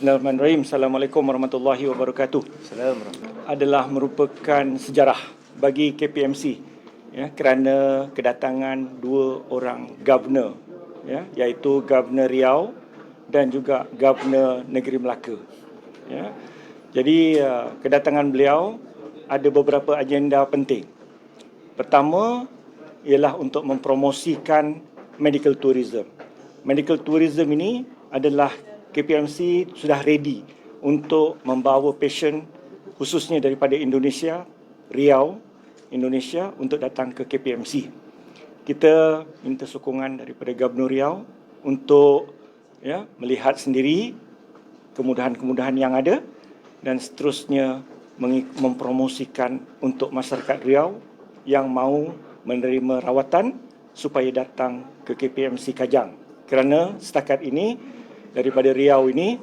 Bismillahirrahmanirrahim. Assalamualaikum warahmatullahi wabarakatuh. Adalah merupakan sejarah bagi KPMC kerana kedatangan dua orang Governor iaitu Governor Riau dan juga Governor Negeri Melaka. Jadi kedatangan beliau ada beberapa agenda penting. Pertama ialah untuk mempromosikan medical tourism. Medical tourism ini adalah KPMC sudah ready untuk membawa pasien khususnya daripada Indonesia, Riau, Indonesia untuk datang ke KPMC. Kita minta sokongan daripada Gubernur Riau untuk melihat sendiri kemudahan-kemudahan yang ada dan seterusnya mempromosikan untuk masyarakat Riau yang mahu menerima rawatan supaya datang ke KPMC Kajang. Kerana setakat ini daripada Riau ini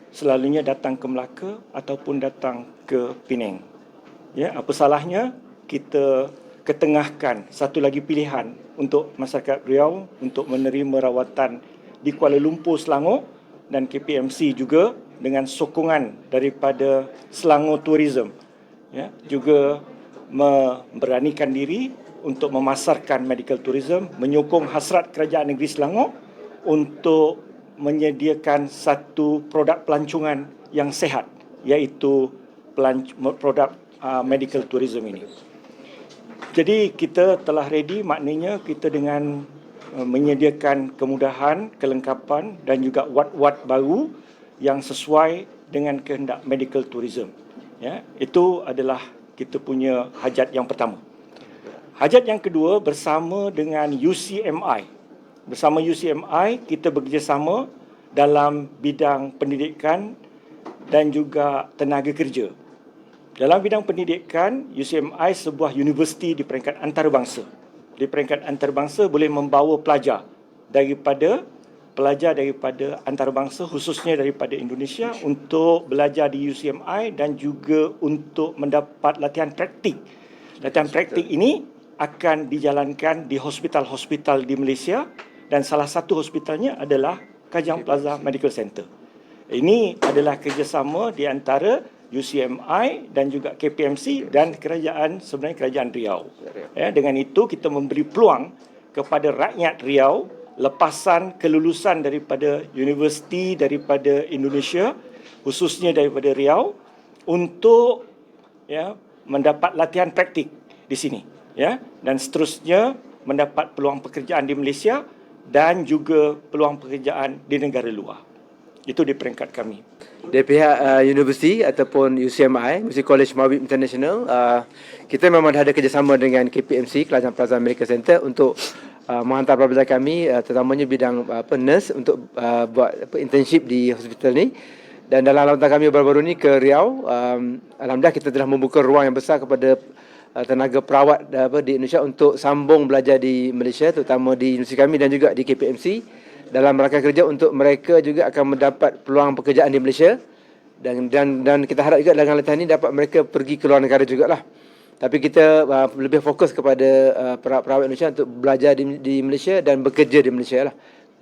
selalunya datang ke Melaka ataupun datang ke Penang. Apa salahnya kita ketengahkan satu lagi pilihan untuk masyarakat Riau untuk menerima rawatan di Kuala Lumpur, Selangor, dan KPMC juga dengan sokongan daripada Selangor Tourism juga memberanikan diri untuk memasarkan medical tourism, menyokong hasrat Kerajaan Negeri Selangor untuk menyediakan satu produk pelancongan yang sehat, iaitu produk medical tourism ini. Jadi kita telah ready, maknanya kita dengan menyediakan kemudahan, kelengkapan dan juga wad-wad baru yang sesuai dengan kehendak medical tourism. Itu adalah kita punya hajat yang pertama. Hajat yang kedua bersama dengan UCMI. Bersama UCMI, kita bekerjasama dalam bidang pendidikan dan juga tenaga kerja. Dalam bidang pendidikan, UCMI sebuah universiti di peringkat antarabangsa. Di peringkat antarabangsa boleh membawa pelajar daripada antarabangsa khususnya daripada Indonesia untuk belajar di UCMI dan juga untuk mendapat latihan praktik. Latihan praktik ini akan dijalankan di hospital-hospital di Malaysia dan salah satu hospitalnya adalah Kajang Plaza Medical Center. Ini adalah kerjasama di antara UCMI dan juga KPMC dan Kerajaan Riau. Dengan itu kita memberi peluang kepada rakyat Riau lepasan kelulusan daripada universiti daripada Indonesia khususnya daripada Riau untuk mendapat latihan praktik di sini dan seterusnya mendapat peluang pekerjaan di Malaysia dan juga peluang pekerjaan di negara luar. Itu di peringkat kami. Dari pihak universiti ataupun UCMI, Music College Mawib International, kita memang ada kerjasama dengan KPMC, Kajang Plaza Medical Center untuk menghantar pelajar kami, terutamanya bidang nurse untuk buat internship di hospital ni. Dan dalam lawatan kami baru-baru ni ke Riau, alhamdulillah kita telah membuka ruang yang besar kepada tenaga perawat di Indonesia untuk sambung belajar di Malaysia, terutama di universiti kami dan juga di KPMC dalam rangka kerja untuk mereka juga akan mendapat peluang pekerjaan di Malaysia dan kita harap juga dengan latihan ini dapat mereka pergi ke luar negara jugalah. Tapi kita lebih fokus kepada perawat Indonesia untuk belajar di Malaysia dan bekerja di Malaysia lah.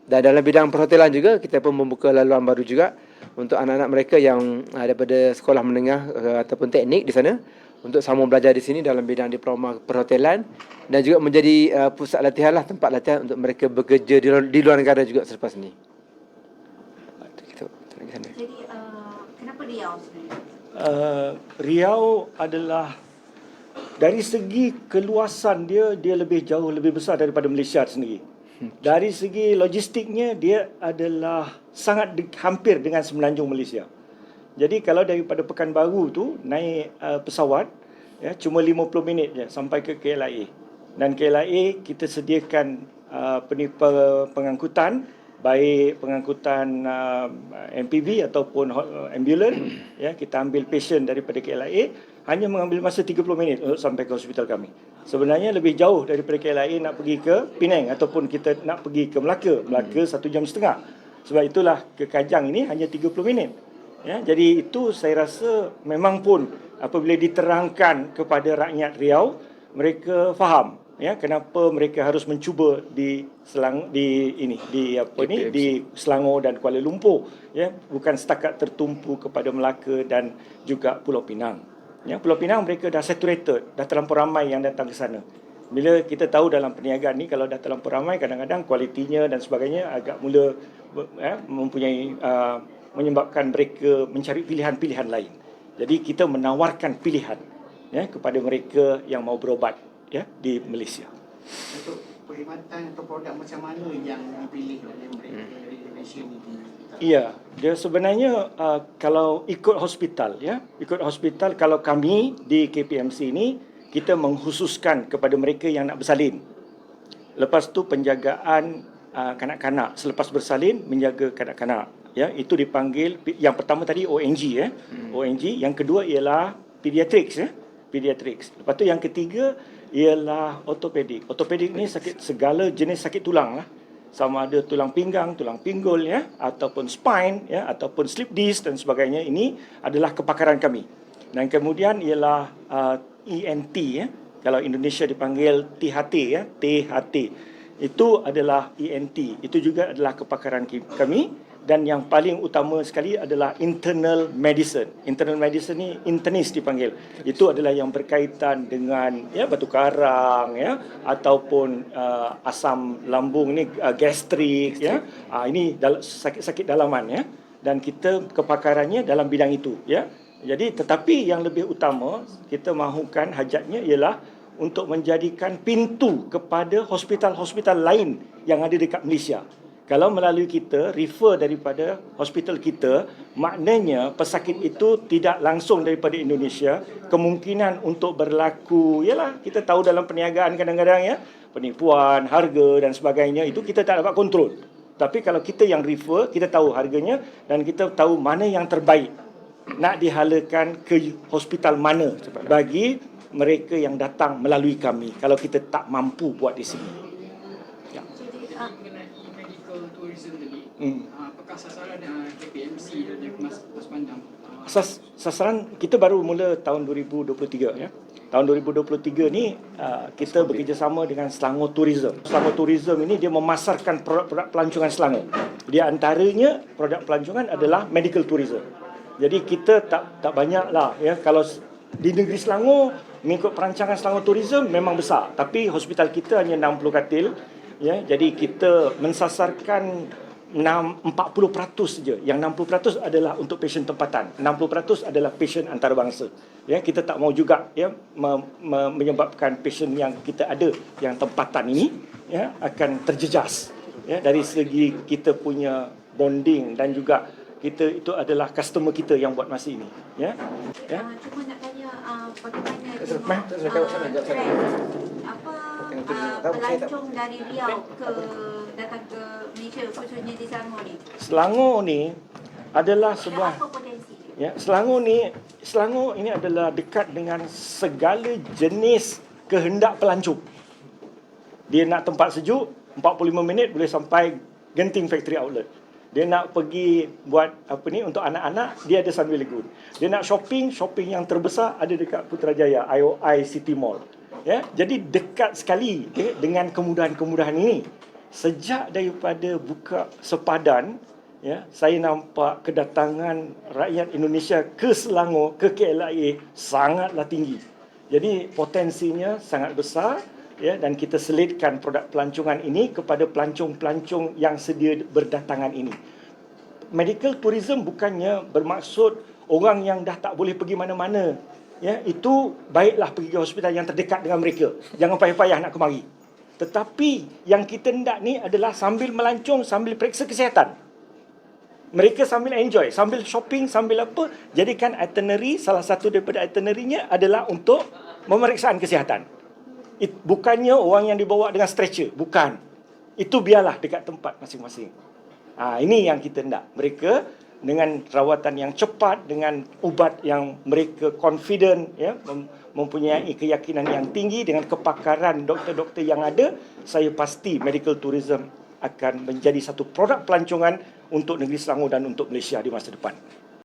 Dan dalam bidang perhotelan juga kita pun membuka laluan baru juga untuk anak-anak mereka yang daripada sekolah menengah ataupun teknik di sana untuk sambung belajar di sini dalam bidang diploma perhotelan dan juga menjadi pusat latihan lah, tempat latihan untuk mereka bekerja di luar negara juga selepas ini. Jadi kenapa Riau sebenarnya? Riau adalah dari segi keluasan dia lebih jauh lebih besar daripada Malaysia sendiri. Dari segi logistiknya dia adalah sangat hampir dengan semenanjung Malaysia. Jadi kalau daripada Pekanbaru tu naik pesawat cuma 50 minit je sampai ke KLIA. Dan KLIA kita sediakan pengangkutan, baik pengangkutan MPV ataupun ambulans. Kita ambil patient daripada KLIA hanya mengambil masa 30 minit untuk sampai ke hospital kami. Sebenarnya lebih jauh daripada KLIA nak pergi ke Penang ataupun kita nak pergi ke Melaka 1 jam setengah. Sebab itulah ke Kajang ini hanya 30 minit. Jadi itu saya rasa memang pun apabila diterangkan kepada rakyat Riau, mereka faham kenapa mereka harus mencuba di Selangor dan Kuala Lumpur, bukan setakat tertumpu kepada Melaka dan juga Pulau Pinang. Pulau Pinang mereka dah saturated, dah terlampau ramai yang datang ke sana. Bila kita tahu dalam perniagaan ni, kalau dah terlampau ramai, kadang-kadang kualitinya dan sebagainya agak mula menyebabkan mereka mencari pilihan-pilihan lain. Jadi kita menawarkan pilihan kepada mereka yang mau berobat di Malaysia. Untuk perkhidmatan atau produk macam mana yang dipilih oleh mereka dari Indonesia ni? Ya, dia sebenarnya kalau ikut hospital, kalau kami di KPMC ini kita mengkhususkan kepada mereka yang nak bersalin. Lepas tu penjagaan kanak-kanak selepas bersalin, menjaga kanak-kanak. Itu dipanggil, yang pertama tadi ONG, ONG. Yang kedua ialah pediatrics, pediatrics. Lepas tu yang ketiga ialah ortopedik. Ortopedik ni segala jenis sakit tulang lah. Sama ada tulang pinggang, tulang pinggul, ataupun spine, ataupun slip disc dan sebagainya. Ini adalah kepakaran kami. Dan kemudian ialah ENT, kalau Indonesia dipanggil THT, THT. Itu adalah ENT. Itu juga adalah kepakaran kami. Dan yang paling utama sekali adalah internal medicine. Internal medicine ni internist dipanggil. Itu adalah yang berkaitan dengan batu karang, ataupun asam lambung ni, gastrik, ini sakit-sakit dalaman, dan kita kepakarannya dalam bidang itu, Jadi tetapi yang lebih utama kita mahukan hajatnya ialah untuk menjadikan pintu kepada hospital-hospital lain yang ada dekat Malaysia. Kalau melalui kita, refer daripada hospital kita, maknanya pesakit itu tidak langsung daripada Indonesia. Kemungkinan untuk berlaku, kita tahu dalam perniagaan kadang-kadang, penipuan, harga dan sebagainya, itu kita tak dapat kontrol. Tapi kalau kita yang refer, kita tahu harganya dan kita tahu mana yang terbaik nak dihalakan ke hospital mana bagi mereka yang datang melalui kami kalau kita tak mampu buat di sini. Mengenai medical tourism tadi, apakah sasaran KPMC dan Mas Pandang? Sasaran kita baru mula tahun 2023, Tahun 2023 ni kita bekerjasama dengan Selangor Tourism. Selangor Tourism ini dia memasarkan produk-produk pelancongan Selangor. Di antaranya produk pelancongan adalah medical tourism. Jadi kita tak banyaklah, kalau di negeri Selangor mengikut perancangan Selangor Tourism memang besar, tapi hospital kita hanya 60 katil, jadi kita mensasarkan 40% saja. Yang 60% adalah untuk pasien tempatan, 60% adalah pasien antarabangsa. Kita tak mau juga menyebabkan pasien yang kita ada yang tempatan ini akan terjejas dari segi kita punya bonding dan juga kita itu adalah customer kita yang buat masa ini. Cuma nak tanya bagaimana pelancong dari Riau datang ke Malaysia, khususnya di Selangor ni? Selangor ni adalah sebuah apa potensi? Selangor ini adalah dekat dengan segala jenis kehendak pelancong. Dia nak tempat sejuk, 45 minit boleh sampai Genting Factory Outlet. Dia nak pergi buat untuk anak-anak, dia ada Sunway Lagoon. Dia nak shopping yang terbesar ada dekat Putrajaya, IOI City Mall. Jadi dekat sekali dengan kemudahan-kemudahan ini. Sejak daripada buka sepadan, saya nampak kedatangan rakyat Indonesia ke Selangor, ke KLIA sangatlah tinggi. Jadi potensinya sangat besar. Dan kita selitkan produk pelancongan ini kepada pelancong-pelancong yang sedia berdatangan ini. Medical tourism bukannya bermaksud orang yang dah tak boleh pergi mana-mana. Itu baiklah pergi ke hospital yang terdekat dengan mereka. Jangan payah-payah nak kemari. Tetapi yang kita hendak ni adalah sambil melancong, sambil periksa kesihatan. Mereka sambil enjoy, sambil shopping, sambil apa. Jadikan itinerary, salah satu daripada itinerary-nya adalah untuk pemeriksaan kesihatan. Bukannya orang yang dibawa dengan stretcher. Bukan. Itu biarlah dekat tempat masing-masing. Ini yang kita hendak. Mereka dengan rawatan yang cepat, dengan ubat yang mereka confident, mempunyai keyakinan yang tinggi, dengan kepakaran doktor-doktor yang ada, saya pasti medical tourism akan menjadi satu produk pelancongan untuk negeri Selangor dan untuk Malaysia di masa depan.